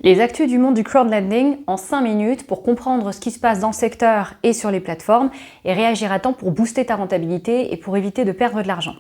Les actus du monde du crowdlending en 5 minutes pour comprendre ce qui se passe dans le secteur et sur les plateformes et réagir à temps pour booster ta rentabilité et pour éviter de perdre de l'argent.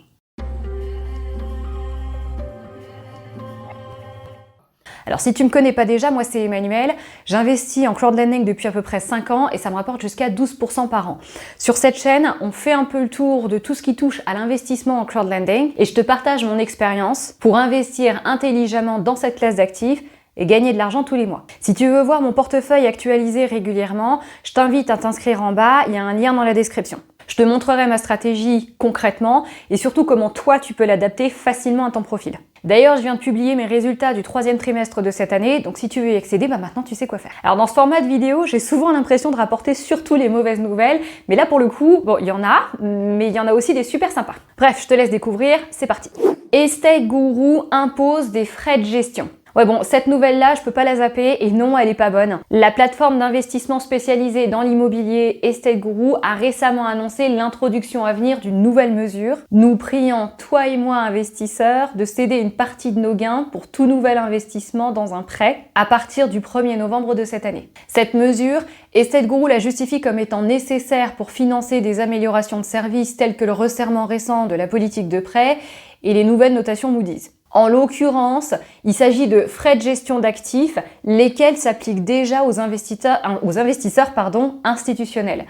Alors si tu ne me connais pas déjà, moi c'est Emmanuel, j'investis en crowdlending depuis à peu près 5 ans et ça me rapporte jusqu'à 12% par an. Sur cette chaîne, on fait un peu le tour de tout ce qui touche à l'investissement en crowdlending et je te partage mon expérience pour investir intelligemment dans cette classe d'actifs et gagner de l'argent tous les mois. Si tu veux voir mon portefeuille actualisé régulièrement, je t'invite à t'inscrire en bas, il y a un lien dans la description. Je te montrerai ma stratégie concrètement et surtout comment toi tu peux l'adapter facilement à ton profil. D'ailleurs, je viens de publier mes résultats du 3e trimestre de cette année, donc si tu veux y accéder, maintenant tu sais quoi faire. Alors dans ce format de vidéo, j'ai souvent l'impression de rapporter surtout les mauvaises nouvelles, mais là pour le coup, il y en a, mais il y en a aussi des super sympas. Bref, je te laisse découvrir, c'est parti. Estate Guru impose des frais de gestion. Ouais cette nouvelle-là, je peux pas la zapper et non, elle est pas bonne. La plateforme d'investissement spécialisée dans l'immobilier Estate Guru a récemment annoncé l'introduction à venir d'une nouvelle mesure, nous priant, toi et moi investisseurs, de céder une partie de nos gains pour tout nouvel investissement dans un prêt à partir du 1er novembre de cette année. Cette mesure, Estate Guru la justifie comme étant nécessaire pour financer des améliorations de services telles que le resserrement récent de la politique de prêt et les nouvelles notations Moody's. En l'occurrence, il s'agit de frais de gestion d'actifs, lesquels s'appliquent déjà aux investisseurs institutionnels.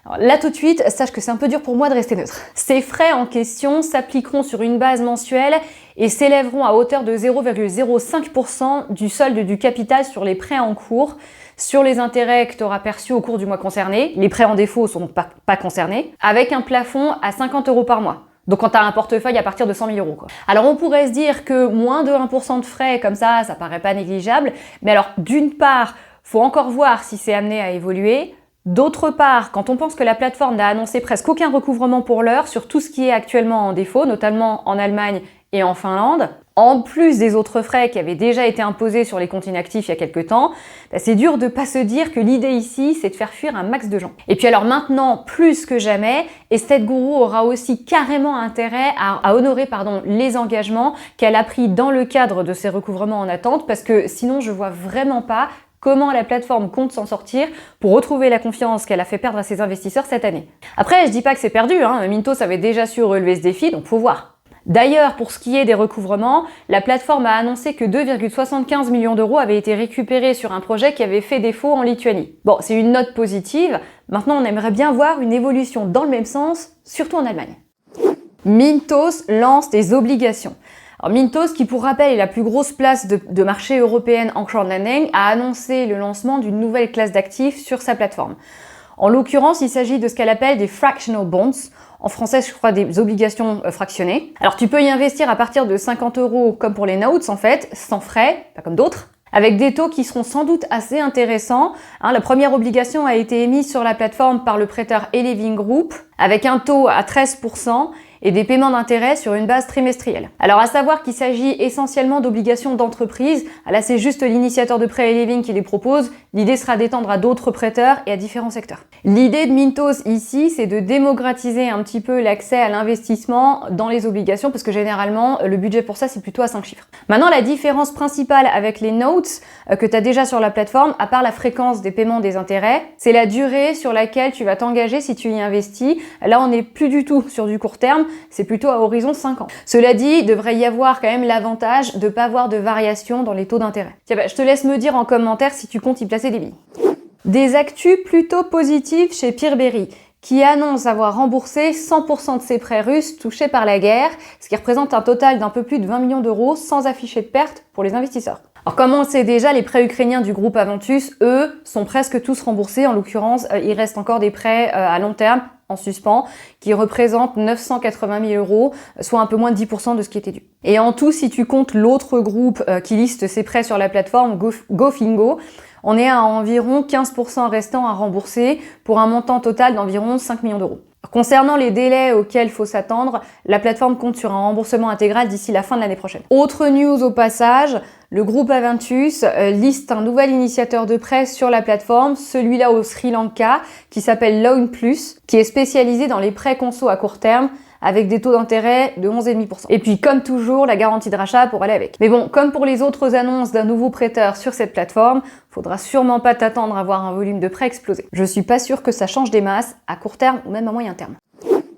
Alors là tout de suite, sache que c'est un peu dur pour moi de rester neutre. Ces frais en question s'appliqueront sur une base mensuelle et s'élèveront à hauteur de 0,05% du solde du capital sur les prêts en cours, sur les intérêts que tu auras perçus au cours du mois concerné. Les prêts en défaut ne sont pas concernés, avec un plafond à 50 € par mois. Donc quand tu as un portefeuille à partir de 100 000 €. Alors on pourrait se dire que moins de 1% de frais comme ça paraît pas négligeable. Mais alors d'une part, faut encore voir si c'est amené à évoluer. D'autre part, quand on pense que la plateforme n'a annoncé presque aucun recouvrement pour l'heure sur tout ce qui est actuellement en défaut, notamment en Allemagne et en Finlande, en plus des autres frais qui avaient déjà été imposés sur les comptes inactifs il y a quelques temps, c'est dur de pas se dire que l'idée ici, c'est de faire fuir un max de gens. Et puis alors maintenant, plus que jamais, Estate Guru aura aussi carrément intérêt à honorer les engagements qu'elle a pris dans le cadre de ces recouvrements en attente, parce que sinon je vois vraiment pas comment la plateforme compte s'en sortir pour retrouver la confiance qu'elle a fait perdre à ses investisseurs cette année. Après, je dis pas que c'est perdu, Mintos avait déjà su relever ce défi, donc faut voir. D'ailleurs, pour ce qui est des recouvrements, la plateforme a annoncé que 2,75 millions € avaient été récupérés sur un projet qui avait fait défaut en Lituanie. Bon, c'est une note positive. Maintenant, on aimerait bien voir une évolution dans le même sens, surtout en Allemagne. Mintos lance des obligations. Alors Mintos, qui pour rappel est la plus grosse place de marché européenne en crowdlending, a annoncé le lancement d'une nouvelle classe d'actifs sur sa plateforme. En l'occurrence, il s'agit de ce qu'elle appelle des fractional bonds. En français, je crois des obligations fractionnées. Alors tu peux y investir à partir de 50 € comme pour les notes en fait, sans frais, pas comme d'autres, avec des taux qui seront sans doute assez intéressants. La première obligation a été émise sur la plateforme par le prêteur Eleving Group, avec un taux à 13% et des paiements d'intérêt sur une base trimestrielle. Alors à savoir qu'il s'agit essentiellement d'obligations d'entreprise. Là c'est juste l'initiateur de prêt Eleving qui les propose. L'idée sera d'étendre à d'autres prêteurs et à différents secteurs. L'idée de Mintos ici, c'est de démocratiser un petit peu l'accès à l'investissement dans les obligations, parce que généralement le budget pour ça c'est plutôt à 5 chiffres. Maintenant la différence principale avec les notes que tu as déjà sur la plateforme, à part la fréquence des paiements des intérêts, c'est la durée sur laquelle tu vas t'engager si tu y investis. Là on n'est plus du tout sur du court terme, c'est plutôt à horizon 5 ans. Cela dit, il devrait y avoir quand même l'avantage de ne pas avoir de variation dans les taux d'intérêt. Tiens, je te laisse me dire en commentaire si tu comptes y placer des billes. Des actus plutôt positives chez Peerberry, qui annonce avoir remboursé 100% de ses prêts russes touchés par la guerre, ce qui représente un total d'un peu plus de 20 millions € sans afficher de perte pour les investisseurs. Alors comme on le sait déjà, les prêts ukrainiens du groupe Aventus, eux, sont presque tous remboursés. En l'occurrence, il reste encore des prêts à long terme en suspens qui représentent 980 000 €, soit un peu moins de 10% de ce qui était dû. Et en tout, si tu comptes l'autre groupe qui liste ses prêts sur la plateforme, GoFingo, on est à environ 15% restant à rembourser pour un montant total d'environ 5 millions €. Concernant les délais auxquels il faut s'attendre, la plateforme compte sur un remboursement intégral d'ici la fin de l'année prochaine. Autre news au passage, le groupe Aventus liste un nouvel initiateur de prêt sur la plateforme, celui-là au Sri Lanka, qui s'appelle Loan Plus, qui est spécialisé dans les prêts conso à court terme, avec des taux d'intérêt de 11,5%. Et puis comme toujours, la garantie de rachat pour aller avec. Mais bon, comme pour les autres annonces d'un nouveau prêteur sur cette plateforme, faudra sûrement pas t'attendre à voir un volume de prêt exploser. Je suis pas sûre que ça change des masses à court terme ou même à moyen terme.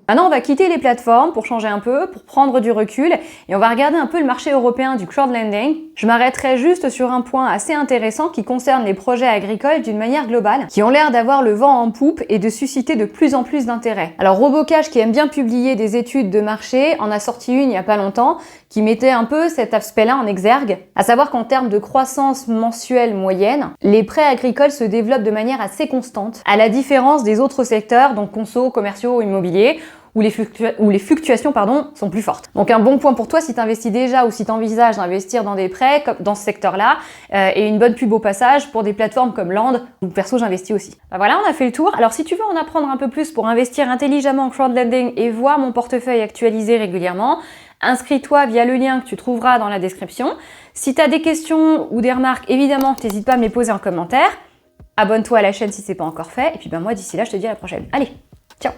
Maintenant, on va quitter les plateformes pour changer un peu, pour prendre du recul, et on va regarder un peu le marché européen du crowdlending. Je m'arrêterai juste sur un point assez intéressant qui concerne les projets agricoles d'une manière globale, qui ont l'air d'avoir le vent en poupe et de susciter de plus en plus d'intérêt. Alors Robocash, qui aime bien publier des études de marché, en a sorti une il y a pas longtemps, qui mettait un peu cet aspect-là en exergue, à savoir qu'en termes de croissance mensuelle moyenne, les prêts agricoles se développent de manière assez constante, à la différence des autres secteurs, donc conso, commerciaux, immobiliers, où les fluctuations sont plus fortes. Donc un bon point pour toi si tu investis déjà ou si tu envisages d'investir dans des prêts comme dans ce secteur-là, et une bonne pub au passage pour des plateformes comme Land, où perso j'investis aussi. Ben voilà, on a fait le tour. Alors si tu veux en apprendre un peu plus pour investir intelligemment en crowdlending et voir mon portefeuille actualisé régulièrement, inscris-toi via le lien que tu trouveras dans la description. Si tu as des questions ou des remarques, évidemment, n'hésite pas à me les poser en commentaire. Abonne-toi à la chaîne si ce n'est pas encore fait. Et puis ben moi, d'ici là, je te dis à la prochaine. Allez, ciao!